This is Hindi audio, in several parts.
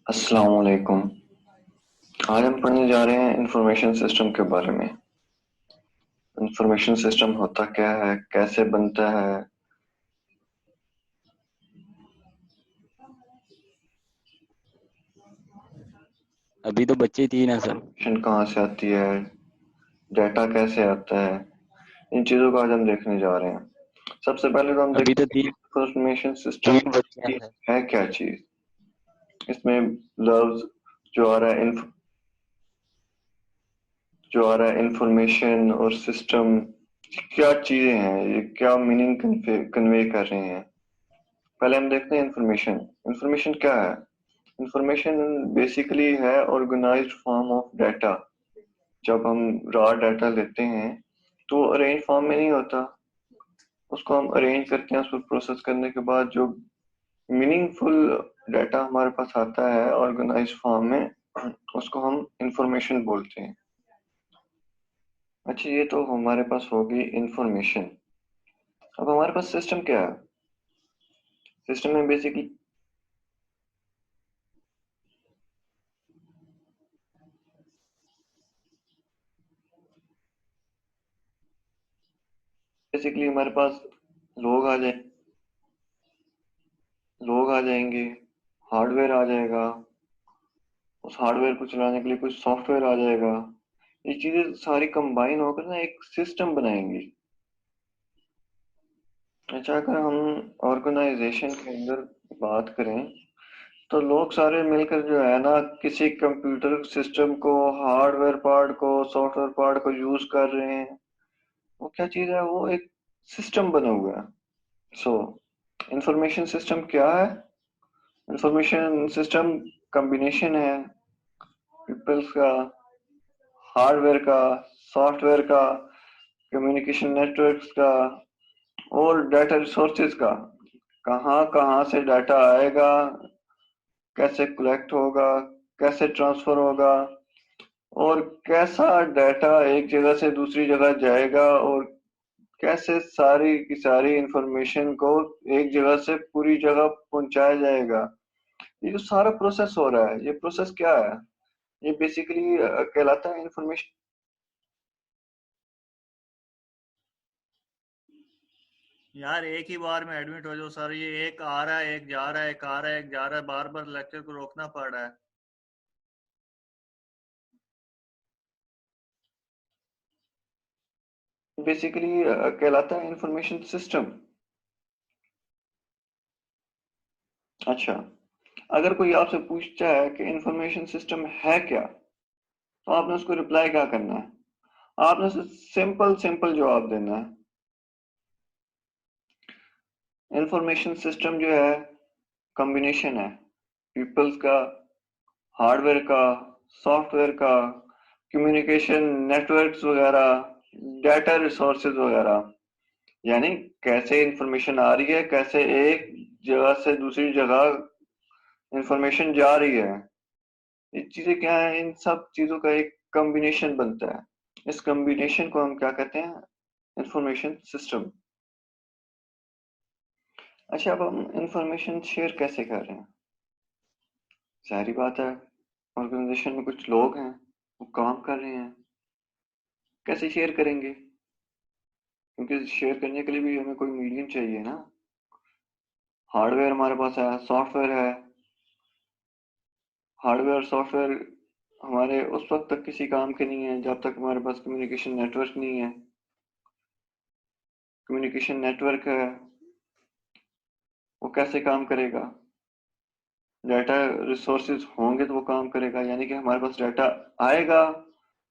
अस्सलाम वालेकुम। आज हम पढ़ने जा रहे हैं इंफॉर्मेशन सिस्टम के बारे में। इंफॉर्मेशन सिस्टम होता क्या है, कैसे बनता है, अभी तो बच्चे 3 है सर। इंफॉर्मेशन कहाँ से आती है, डाटा कैसे आता है, इन चीज़ों को आज हम देखने जा रहे हैं। सबसे पहले तो हम अभी देखते तो हैं कि तीन इंफॉर्मेशन सिस्टम तीन बच्चे हैं सर। है क्या चीज़। इसमें लफ्ज जो आ रहा है इंफॉर्मेशन और सिस्टम, क्या चीज़ें हैं, ये क्या मीनिंग कन्वे कर रहे हैं। पहले हम देखते हैं इंफॉर्मेशन। इंफॉर्मेशन क्या है? इंफॉर्मेशन बेसिकली है ऑर्गेनाइज्ड फॉर्म ऑफ डाटा। जब हम रॉ डाटा लेते हैं तो अरेंज फॉर्म में नहीं होता, उसको हम अरेंज करते हैं। उस पर प्रोसेस करने के बाद जो मीनिंगफुल डाटा हमारे पास आता है ऑर्गेनाइज्ड फॉर्म में, उसको हम इंफॉर्मेशन बोलते हैं। अच्छा, ये तो हमारे पास होगी इंफॉर्मेशन। अब हमारे पास सिस्टम क्या है? सिस्टम में बेसिकली हमारे पास लोग आ जाए लोग आ जाएंगे, हार्डवेयर आ जाएगा, उस हार्डवेयर को चलाने के लिए कुछ सॉफ्टवेयर आ जाएगा। ये चीजें सारी कंबाइन होकर ना एक सिस्टम बनाएंगी। अच्छा, अगर हम ऑर्गेनाइजेशन के अंदर बात करें तो लोग सारे मिलकर जो है ना, किसी कंप्यूटर सिस्टम को, हार्डवेयर पार्ट को, सॉफ्टवेयर पार्ट को यूज कर रहे हैं। वो क्या चीज है? वो एक सिस्टम बना हुआ है। सो इंफॉर्मेशन सिस्टम क्या है? इंफॉर्मेशन सिस्टम कॉम्बिनेशन है पीपल्स का, हार्डवेयर का, सॉफ्टवेयर का, कम्युनिकेशन नेटवर्क्स का और डाटा रिसोर्सेज का। कहाँ कहाँ से डाटा आएगा, कैसे कलेक्ट होगा, कैसे ट्रांसफर होगा, और कैसा डाटा एक जगह से दूसरी जगह जाएगा, और कैसे सारी की सारी इंफॉर्मेशन को एक जगह से पूरी जगह पहुंचाया जाएगा। ये जो सारा प्रोसेस हो रहा है, ये प्रोसेस क्या है? ये बेसिकली कहलाता है इंफॉर्मेशन। यार एक ही बार में एडमिट हो जाओ सर, ये एक आ रहा है एक जा रहा है, एक आ रहा है एक जा रहा है, बार बार लेक्चर को रोकना पड़ रहा है। बेसिकली कहलाता है इंफॉर्मेशन सिस्टम। अच्छा, अगर कोई आपसे पूछता है कि इंफॉर्मेशन सिस्टम है क्या, तो आपने उसको रिप्लाई क्या करना है? आपने उसे सिंपल सिंपल जवाब देना है। इंफॉर्मेशन सिस्टम जो है कॉम्बिनेशन है पीपल्स का, हार्डवेयर का, सॉफ्टवेयर का, कम्युनिकेशन नेटवर्क्स वगैरह, डाटा रिसोर्सेज वगैरह। यानी कैसे इंफॉर्मेशन आ रही है, कैसे एक जगह से दूसरी जगह इंफॉर्मेशन जा रही है। ये चीजें क्या है? इन सब चीजों का एक कॉम्बिनेशन बनता है। इस कॉम्बिनेशन को हम क्या कहते हैं? Information system. अच्छा, अब हम इंफॉर्मेशन शेयर कैसे कर रहे हैं? जाहिर बात है, ऑर्गेनाइजेशन में कुछ लोग हैं, वो काम कर रहे हैं। कैसे शेयर करेंगे? क्योंकि शेयर करने के लिए भी हमें कोई मीडियम चाहिए ना। हार्डवेयर हमारे पास है, सॉफ्टवेयर है। हार्डवेयर और सॉफ्टवेयर हमारे उस वक्त तक किसी काम के नहीं है जब तक हमारे पास कम्युनिकेशन नेटवर्क नहीं है। कम्युनिकेशन नेटवर्क है, वो कैसे काम करेगा? डाटा रिसोर्सेज होंगे तो वो काम करेगा। यानी कि हमारे पास डाटा आएगा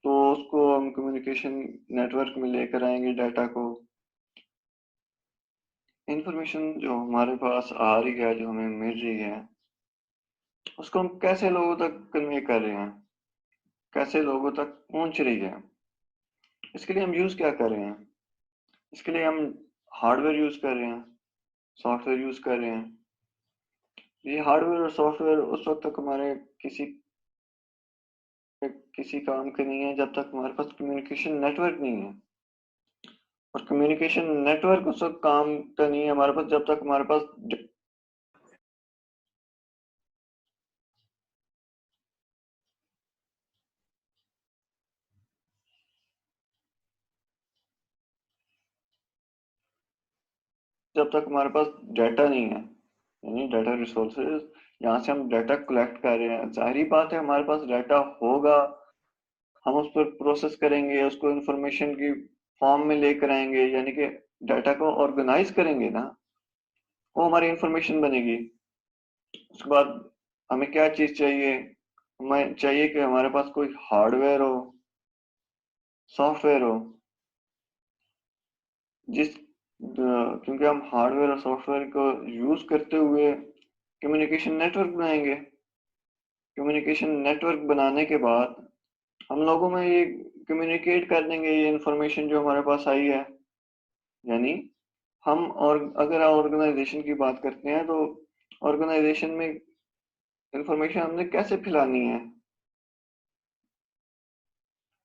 तो उसको हम कम्युनिकेशन नेटवर्क में लेकर आएंगे डाटा को। इंफॉर्मेशन जो हमारे पास आ रही है, जो हमें मिल रही है, उसको हम कैसे लोगों तक कन्वे कर रहे हैं, कैसे लोगों तक पहुंच रही है। इसके लिए हम यूज क्या कर रहे हैं? इसके लिए हम हार्डवेयर यूज कर रहे हैं, सॉफ्टवेयर यूज कर रहे हैं। ये हार्डवेयर और सॉफ्टवेयर उस वक्त तक हमारे किसी किसी काम के नहीं है जब तक हमारे पास कम्युनिकेशन नेटवर्क नहीं है। और कम्युनिकेशन नेटवर्क उस वक्त काम का नहीं है हमारे पास जब तक हमारे पास डाटा नहीं है, यानी डाटा रिसोर्सेज यहाँ से हम डाटा कलेक्ट कर रहे हैं। जाहिर बात है हमारे पास डाटा होगा, हम उस पर प्रोसेस करेंगे, उसको इंफॉर्मेशन की फॉर्म में लेकर आएंगे, यानी कि डाटा को ऑर्गेनाइज करेंगे ना, वो हमारी इंफॉर्मेशन बनेगी। उसके बाद हमें क्या चीज चाहिए, हमें चाहिए कि हमारे पास कोई हार्डवेयर हो, सॉफ्टवेयर हो, क्योंकि हम हार्डवेयर और सॉफ्टवेयर को यूज करते हुए कम्युनिकेशन नेटवर्क बनाएंगे। कम्युनिकेशन नेटवर्क बनाने के बाद हम लोगों में ये कम्युनिकेट कर देंगे ये इंफॉर्मेशन जो हमारे पास आई है। यानी हम, और अगर ऑर्गेनाइजेशन की बात करते हैं तो ऑर्गेनाइजेशन में इंफॉर्मेशन हमने कैसे फैलानी है,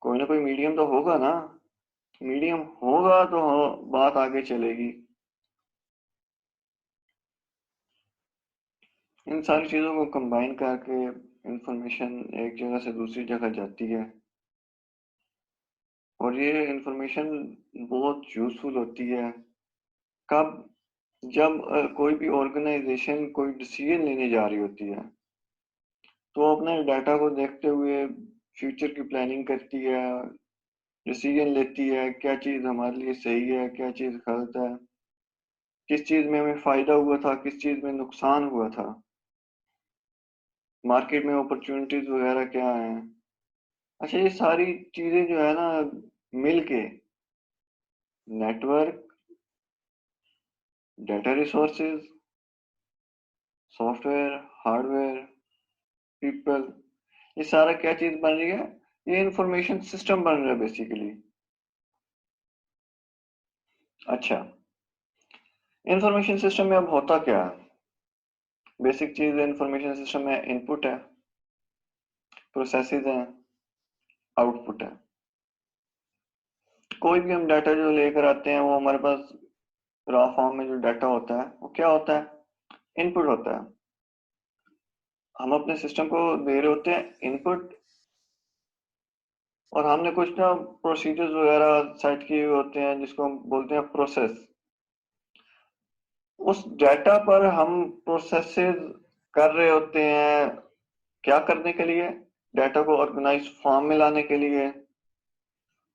कोई ना कोई मीडियम तो होगा ना, मीडियम होगा तो बात आगे चलेगी। इन सारी चीजों को कंबाइन करके इंफॉर्मेशन एक जगह से दूसरी जगह जाती है, और ये इंफॉर्मेशन बहुत यूजफुल होती है कब, जब कोई भी ऑर्गेनाइजेशन कोई डिसीजन लेने जा रही होती है तो अपने डाटा को देखते हुए फ्यूचर की प्लानिंग करती है, डिसीजन लेती है क्या चीज हमारे लिए सही है, क्या चीज गलत है, किस चीज में हमें फायदा हुआ था, किस चीज में नुकसान हुआ था, मार्केट में अपॉर्चुनिटीज वगैरह क्या है। अच्छा, ये सारी चीजें जो है ना मिलके network, data resources, software, hardware, people, ये सारा क्या चीज बन रही है, ये इंफॉर्मेशन सिस्टम बन रहा है बेसिकली। अच्छा, इंफॉर्मेशन सिस्टम में अब होता क्या है, बेसिक चीज इंफॉर्मेशन सिस्टम में इनपुट है, प्रोसेसेस हैं, आउटपुट है। कोई भी हम डाटा जो लेकर आते हैं वो हमारे पास रॉ फॉर्म में जो डाटा होता है वो क्या होता है, इनपुट होता है। हम अपने सिस्टम को दे रहे होते हैं इनपुट, और हमने कुछ ना प्रोसीजर्स वगैरह सेट किए हुए होते हैं जिसको हम बोलते हैं प्रोसेस। उस डाटा पर हम प्रोसेसेस कर रहे होते हैं, क्या करने के लिए, डाटा को ऑर्गेनाइज फॉर्म में लाने के लिए,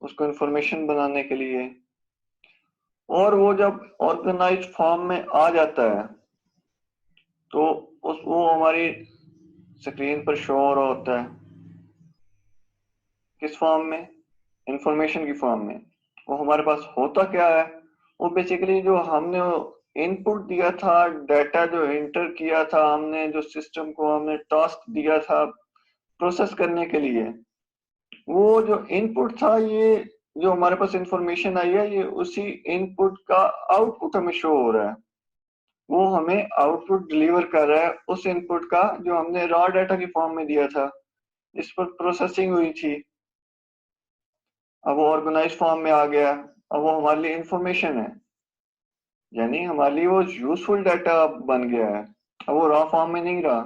उसको इंफॉर्मेशन बनाने के लिए। और वो जब ऑर्गेनाइज फॉर्म में आ जाता है तो वो हमारी स्क्रीन पर शो हो रहा होता है, किस फॉर्म में, इंफॉर्मेशन की फॉर्म में। वो हमारे पास होता क्या है, वो बेसिकली जो हमने इनपुट दिया था, डाटा जो एंटर किया था हमने, जो सिस्टम को हमने टास्क दिया था प्रोसेस करने के लिए, वो जो इनपुट था, ये जो हमारे पास इंफॉर्मेशन आई है, ये उसी इनपुट का आउटपुट हमें शो हो रहा है। वो हमें आउटपुट डिलीवर कर रहा है उस इनपुट का जो हमने रॉ डाटा की फॉर्म में दिया था, इस पर प्रोसेसिंग हुई थी, अब वो ऑर्गेनाइज फॉर्म में आ गया, अब वो हमारे लिए इंफॉर्मेशन है, यानी हमारे लिए वो यूजफुल डाटा बन गया है, अब वो रॉ फॉर्म में नहीं रहा।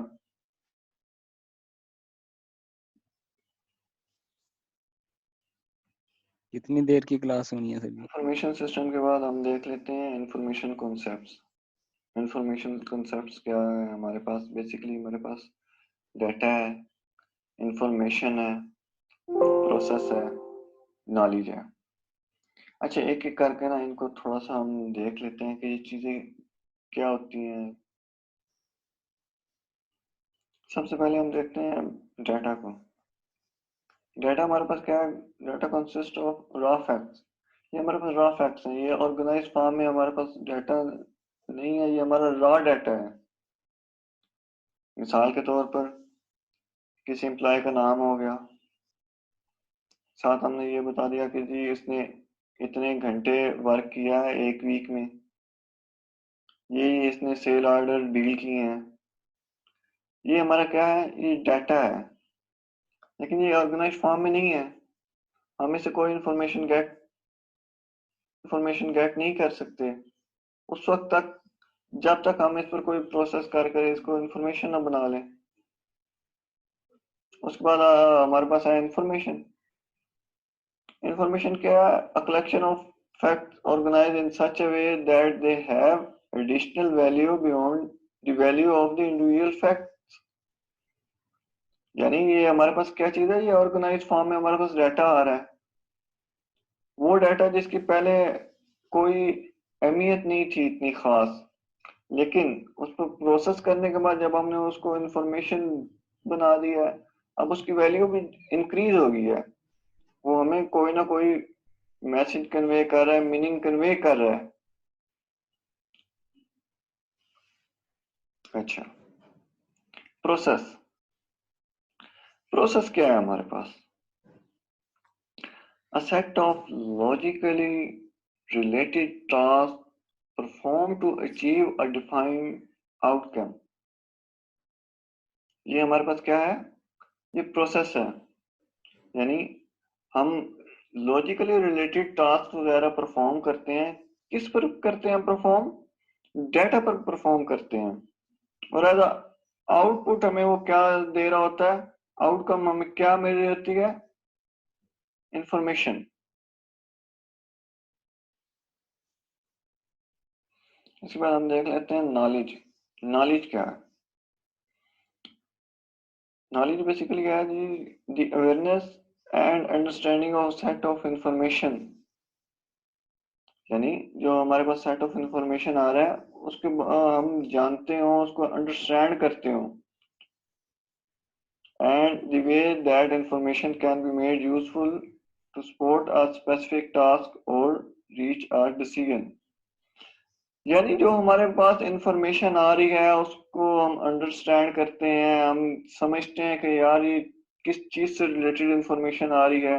कितनी देर की क्लास होनी है सर जी? इंफॉर्मेशन सिस्टम के बाद हम देख लेते हैं इंफॉर्मेशन कॉन्सेप्ट्स। इंफॉर्मेशन कॉन्सेप्ट्स क्या है, हमारे पास बेसिकली हमारे पास डाटा है, इंफॉर्मेशन है, प्रोसेस है, नॉलेज है। अच्छा, एक एक करके ना इनको थोड़ा सा हम देख लेते हैं कि ये चीजें क्या होती हैं। सबसे पहले हम देखते हैं डाटा को। डाटा हमारे पास क्या है, data consist of raw facts. ये हमारे पास रॉ फैक्ट्स हैं, ये ऑर्गेनाइज फॉर्म में हमारे पास डाटा नहीं है, ये हमारा रॉ डाटा है। मिसाल के तौर पर किसी एम्प्लॉय का नाम हो गया, साथ हमने ये बता दिया कि जी इसने इतने घंटे वर्क किया है एक वीक में, ये इसने सेल ऑर्डर डील किए हैं। ये हमारा क्या है, ये डाटा है, लेकिन ये ऑर्गेनाइज फॉर्म में नहीं है, हमें से कोई इंफॉर्मेशन गेट इंफॉर्मेशन गेट नहीं कर सकते उस वक्त तक, जब तक हम इस पर कोई प्रोसेस कर इसको इंफॉर्मेशन ना बना लें। उसके बाद हमारे पास है इंफॉर्मेशन। इंफॉर्मेशन क्या है? A collection of facts organised in such a way that they have additional value beyond the value of the individual fact. यानी ये हमारे पास क्या चीज है? ये ऑर्गेनाइज फॉर्म में हमारे पास डाटा आ रहा है, वो डाटा जिसकी पहले कोई अहमियत नहीं थी इतनी खास, लेकिन उसको प्रोसेस करने के बाद जब हमने उसको इंफॉर्मेशन बना दिया है, अब उसकी वैल्यू भी इंक्रीज हो गई है। वो हमें कोई ना कोई मैसेज कन्वे कर रहा है, मीनिंग कन्वे कर रहा है। अच्छा, प्रोसेस। प्रोसेस क्या है हमारे पास? A set of logically related tasks performed to achieve a defined outcome। ये हमारे पास क्या है? ये प्रोसेस है। यानी हम लॉजिकली रिलेटेड टास्क वगैरह परफॉर्म करते हैं। किस पर करते हैं परफॉर्म? डाटा पर परफॉर्म करते हैं। और एज आउटपुट हमें वो क्या दे रहा होता है? आउटकम हमें क्या मिल रही होती है? इंफॉर्मेशन। इसके बाद हम देख लेते हैं नॉलेज। नॉलेज क्या है? नॉलेज बेसिकली क्या है जी? The awareness and understanding of set of information. यानी जो हमारे पास सेट ऑफ इंफॉर्मेशन आ रहा है उसके हम जानते हो, उसको अंडरस्टैंड करते हो, and the way that information can be made useful to support a specific task or reach a decision। यानी जो हमारे पास इंफॉर्मेशन आ रही है उसको हम अंडरस्टैंड करते हैं, हम समझते हैं कि यार ये किस चीज से रिलेटेड इंफॉर्मेशन आ रही है,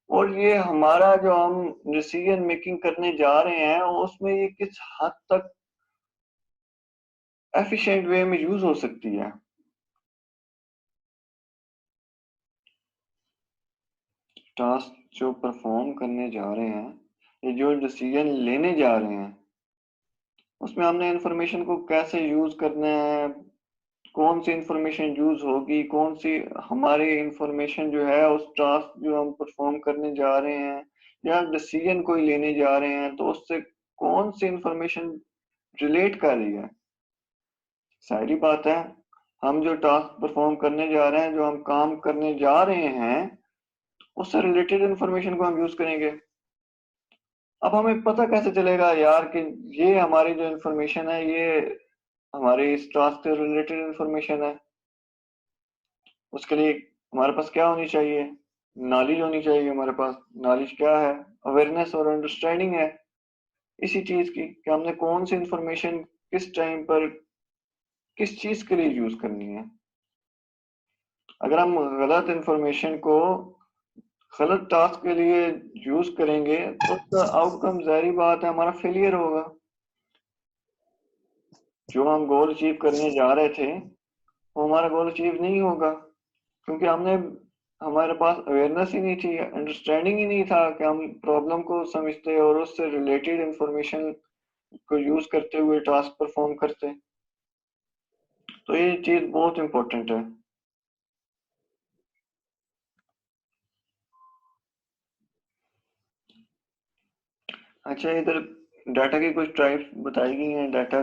और ये हमारा जो हम डिसीजन मेकिंग करने जा रहे हैं उसमें ये किस हद तक एफिशिएंट वे में यूज हो सकती है। टास्क जो परफॉर्म करने जा रहे हैं, ये जो डिसीजन लेने जा रहे हैं, उसमें हमने इंफॉर्मेशन को कैसे यूज करना है, कौन सी इंफॉर्मेशन यूज होगी, कौन सी हमारी इंफॉर्मेशन जो है उस टास्क जो हम परफॉर्म करने जा रहे हैं या डिसीजन कोई लेने जा रहे हैं तो उससे कौन सी इंफॉर्मेशन रिलेट कर रही है। सारी बात है, हम जो टास्क परफॉर्म करने जा रहे हैं, जो हम काम करने जा रहे हैं, उससे रिलेटेड इंफॉर्मेशन को हम यूज करेंगे। अब हमें पता कैसे चलेगा यार कि ये हमारी जो इंफॉर्मेशन है ये हमारे इस टास्क से रिलेटेड इंफॉर्मेशन है? उसके लिए हमारे पास क्या होनी चाहिए? नॉलेज होनी चाहिए हमारे पास। नॉलेज क्या है? अवेयरनेस और अंडरस्टैंडिंग है इसी चीज की कि हमने कौन सी इंफॉर्मेशन किस टाइम पर किस चीज के लिए यूज करनी है। अगर हम गलत इंफॉर्मेशन को गलत टास्क के लिए यूज करेंगे तो उसका आउटकम जाहिर बात है हमारा फेलियर होगा। जो हम गोल अचीव करने जा रहे थे वो हमारा गोल अचीव नहीं होगा, क्योंकि हमने हमारे पास अवेयरनेस ही नहीं थी, अंडरस्टैंडिंग ही नहीं था कि हम प्रॉब्लम को समझते और उससे रिलेटेड इंफॉर्मेशन को यूज करते हुए टास्क परफॉर्म करते। तो ये चीज बहुत इंपॉर्टेंट है। अच्छा, इधर डाटा की कुछ टाइप्स बताई गई हैं। डाटा